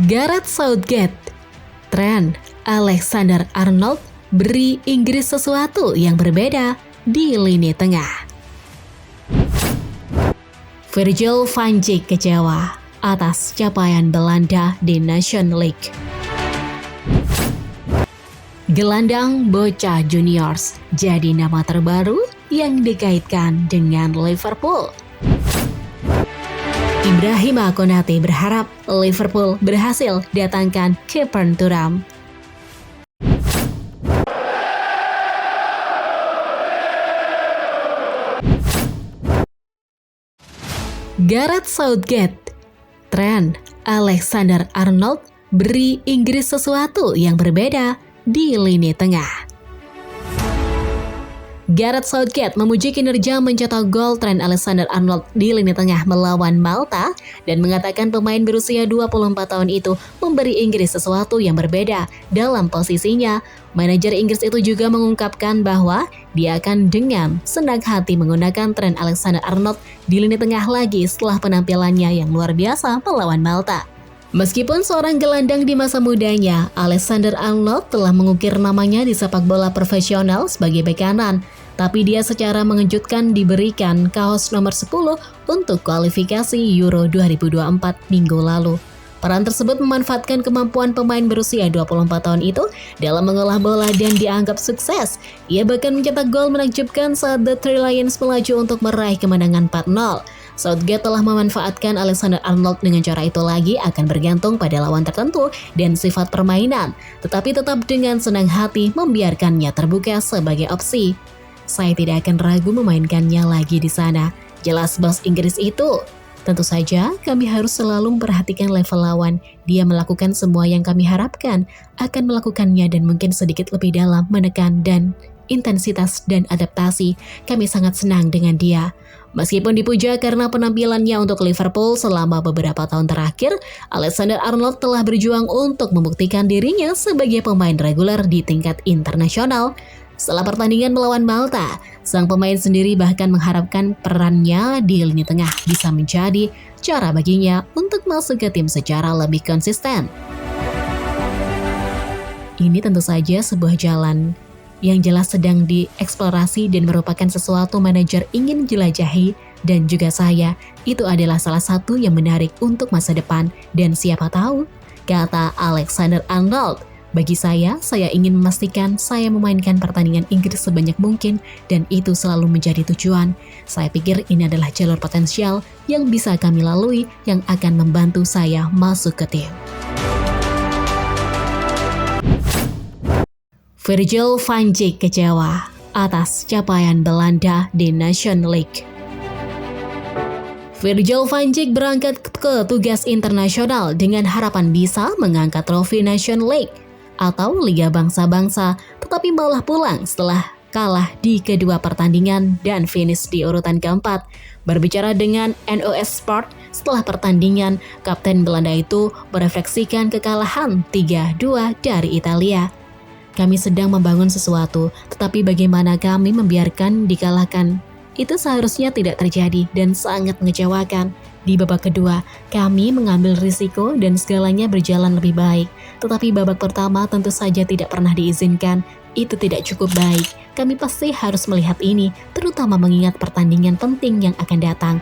Gareth Southgate, Trent Alexander-Arnold beri Inggris sesuatu yang berbeda di lini tengah. Virgil van Dijk kecewa atas capaian Belanda di Nations League. Gelandang bocah juniors jadi nama terbaru yang dikaitkan dengan Liverpool. Ibrahima Konate berharap Liverpool berhasil datangkan Kieran Thuram. Gareth Southgate, Trent Alexander-Arnold beri Inggris sesuatu yang berbeda di lini tengah. Gareth Southgate memuji kinerja mencetak gol Trent Alexander-Arnold di lini tengah melawan Malta dan mengatakan pemain berusia 24 tahun itu memberi Inggris sesuatu yang berbeda dalam posisinya. Manajer Inggris itu juga mengungkapkan bahwa dia akan dengan senang hati menggunakan Trent Alexander-Arnold di lini tengah lagi setelah penampilannya yang luar biasa melawan Malta. Meskipun seorang gelandang di masa mudanya, Alexander-Arnold telah mengukir namanya di sepak bola profesional sebagai bek kanan, tapi dia secara mengejutkan diberikan kaos nomor 10 untuk kualifikasi Euro 2024 minggu lalu. Peran tersebut memanfaatkan kemampuan pemain berusia 24 tahun itu dalam mengolah bola dan dianggap sukses. Ia bahkan mencetak gol menakjubkan saat The Three Lions melaju untuk meraih kemenangan 4-0. Southgate telah memanfaatkan Alexander-Arnold dengan cara itu lagi akan bergantung pada lawan tertentu dan sifat permainan, tetapi tetap dengan senang hati membiarkannya terbuka sebagai opsi. Saya tidak akan ragu memainkannya lagi di sana, jelas bos Inggris itu. Tentu saja kami harus selalu memperhatikan level lawan. Dia melakukan semua yang kami harapkan, akan melakukannya dan mungkin sedikit lebih dalam menekan dan intensitas dan adaptasi. Kami sangat senang dengan dia. Meskipun dipuja karena penampilannya untuk Liverpool selama beberapa tahun terakhir, Alexander-Arnold telah berjuang untuk membuktikan dirinya sebagai pemain reguler di tingkat internasional. Setelah pertandingan melawan Malta, sang pemain sendiri bahkan mengharapkan perannya di lini tengah bisa menjadi cara baginya untuk masuk ke tim secara lebih konsisten. Ini tentu saja sebuah jalan yang jelas sedang dieksplorasi dan merupakan sesuatu manajer ingin jelajahi, dan juga saya, itu adalah salah satu yang menarik untuk masa depan dan siapa tahu, kata Alexander-Arnold. Bagi saya ingin memastikan saya memainkan pertandingan Inggris sebanyak mungkin dan itu selalu menjadi tujuan. Saya pikir ini adalah jalur potensial yang bisa kami lalui yang akan membantu saya masuk ke tim. Virgil van Dijk kecewa atas capaian Belanda di Nations League. Virgil van Dijk berangkat ke tugas internasional dengan harapan bisa mengangkat trofi Nations League atau Liga Bangsa-Bangsa, tetapi malah pulang setelah kalah di kedua pertandingan dan finish di urutan keempat. Berbicara dengan NOS Sport setelah pertandingan, Kapten Belanda itu merefleksikan kekalahan 3-2 dari Italia. Kami sedang membangun sesuatu, tetapi bagaimana kami membiarkan dikalahkan? Itu seharusnya tidak terjadi dan sangat mengecewakan. Di babak kedua, kami mengambil risiko dan segalanya berjalan lebih baik. Tetapi babak pertama tentu saja tidak pernah diizinkan. Itu tidak cukup baik. Kami pasti harus melihat ini, terutama mengingat pertandingan penting yang akan datang.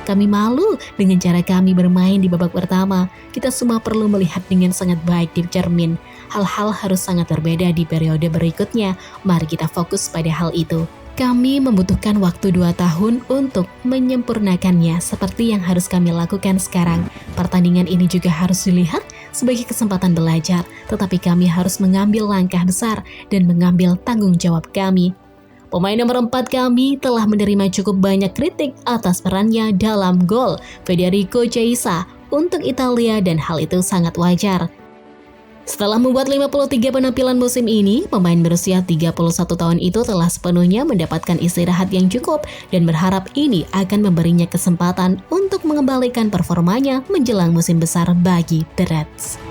Kami malu dengan cara kami bermain di babak pertama. Kita semua perlu melihat dengan sangat baik di cermin. Hal-hal harus sangat berbeda di periode berikutnya. Mari kita fokus pada hal itu. Kami membutuhkan waktu 2 tahun untuk menyempurnakannya seperti yang harus kami lakukan sekarang. Pertandingan ini juga harus dilihat sebagai kesempatan belajar, tetapi kami harus mengambil langkah besar dan mengambil tanggung jawab kami. Pemain nomor 4 kami telah menerima cukup banyak kritik atas perannya dalam gol Federico Chiesa untuk Italia dan hal itu sangat wajar. Setelah membuat 53 penampilan musim ini, pemain berusia 31 tahun itu telah sepenuhnya mendapatkan istirahat yang cukup dan berharap ini akan memberinya kesempatan untuk mengembalikan performanya menjelang musim besar bagi The Reds.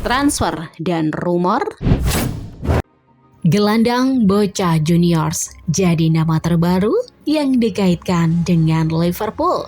Transfer dan rumor. Gelandang Boca Juniors jadi nama terbaru yang dikaitkan dengan Liverpool.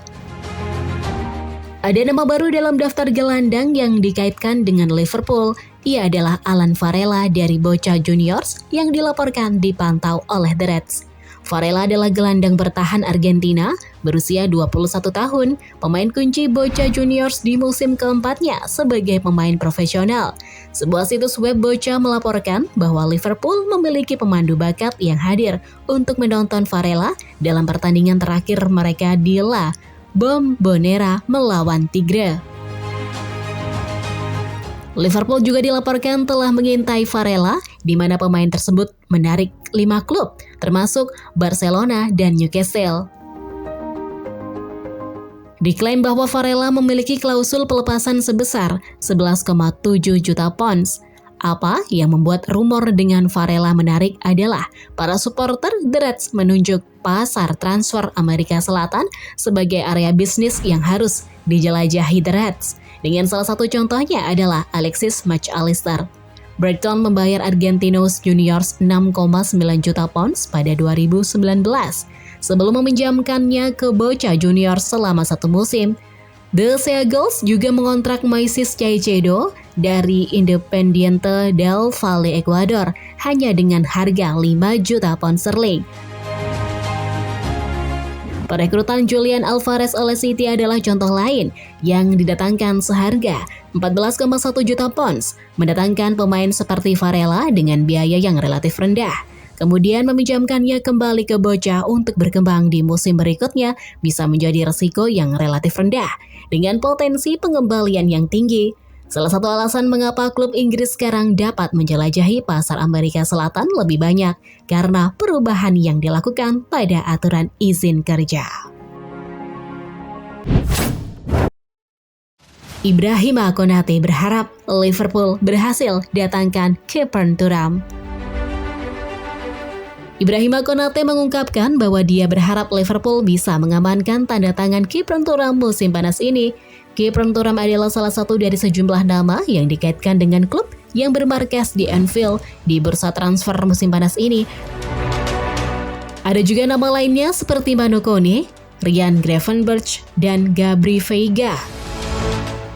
Ada nama baru dalam daftar gelandang yang dikaitkan dengan Liverpool. Ia adalah Alan Varela dari Boca Juniors yang dilaporkan dipantau oleh The Reds. Varela adalah gelandang bertahan Argentina berusia 21 tahun, pemain kunci Boca Juniors di musim keempatnya sebagai pemain profesional. Sebuah situs web Boca melaporkan bahwa Liverpool memiliki pemandu bakat yang hadir untuk menonton Varela dalam pertandingan terakhir mereka di La Bombonera melawan Tigre. Liverpool juga dilaporkan telah mengintai Varela, di mana pemain tersebut menarik 5 klub, termasuk Barcelona dan Newcastle. Diklaim bahwa Varela memiliki klausul pelepasan sebesar 11,7 juta pounds. Apa yang membuat rumor dengan Varela menarik adalah para supporter The Reds menunjuk pasar transfer Amerika Selatan sebagai area bisnis yang harus dijelajahi The Reds. Dengan salah satu contohnya adalah Alexis Mac Allister. Brighton membayar Argentinos Juniors 6,9 juta pounds pada 2019 sebelum meminjamkannya ke Boca Juniors selama 1 musim. The Seagulls juga mengontrak Moises Caicedo dari Independiente del Valle Ecuador hanya dengan harga 5 juta pound sterling. Perekrutan Julian Alvarez oleh City adalah contoh lain yang didatangkan seharga 14,1 juta pounds, mendatangkan pemain seperti Varela dengan biaya yang relatif rendah. Kemudian meminjamkannya kembali ke Boca untuk berkembang di musim berikutnya bisa menjadi resiko yang relatif rendah dengan potensi pengembalian yang tinggi. Salah satu alasan mengapa klub Inggris sekarang dapat menjelajahi pasar Amerika Selatan lebih banyak karena perubahan yang dilakukan pada aturan izin kerja. Ibrahima Konate berharap Liverpool berhasil datangkan Kieran Thuram. Ibrahima Konate mengungkapkan bahwa dia berharap Liverpool bisa mengamankan tanda tangan Kieran Thuram musim panas ini. Kieran Thuram adalah salah satu dari sejumlah nama yang dikaitkan dengan klub yang bermarkas di Anfield di bursa transfer musim panas ini. Ada juga nama lainnya seperti Manu Kone, Ryan Gravenberch, dan Gabry Veiga.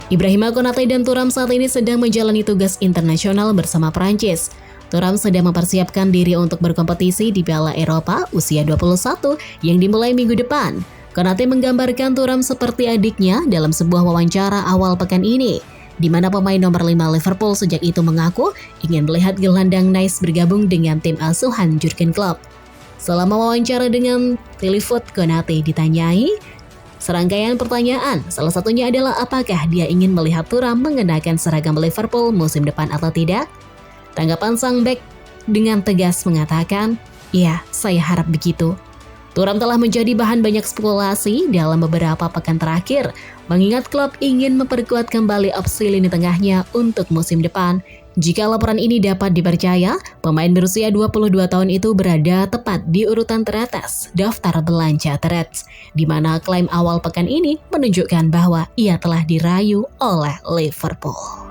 Ibrahima Konate dan Thuram saat ini sedang menjalani tugas internasional bersama Prancis. Thuram sedang mempersiapkan diri untuk berkompetisi di Piala Eropa usia 21 yang dimulai minggu depan. Konate menggambarkan Thuram seperti adiknya dalam sebuah wawancara awal pekan ini, di mana pemain nomor 5 Liverpool sejak itu mengaku ingin melihat gelandang Nice bergabung dengan tim asuhan Jurgen Klopp. Selama wawancara dengan Telefoot, Konate ditanyai serangkaian pertanyaan, salah satunya adalah apakah dia ingin melihat Thuram mengenakan seragam Liverpool musim depan atau tidak. Tanggapan sang bek dengan tegas mengatakan, "Ya, saya harap begitu." Thuram telah menjadi bahan banyak spekulasi dalam beberapa pekan terakhir, mengingat klub ingin memperkuat kembali opsi lini tengahnya untuk musim depan. Jika laporan ini dapat dipercaya, pemain berusia 22 tahun itu berada tepat di urutan teratas daftar belanja The Reds, di mana klaim awal pekan ini menunjukkan bahwa ia telah dirayu oleh Liverpool.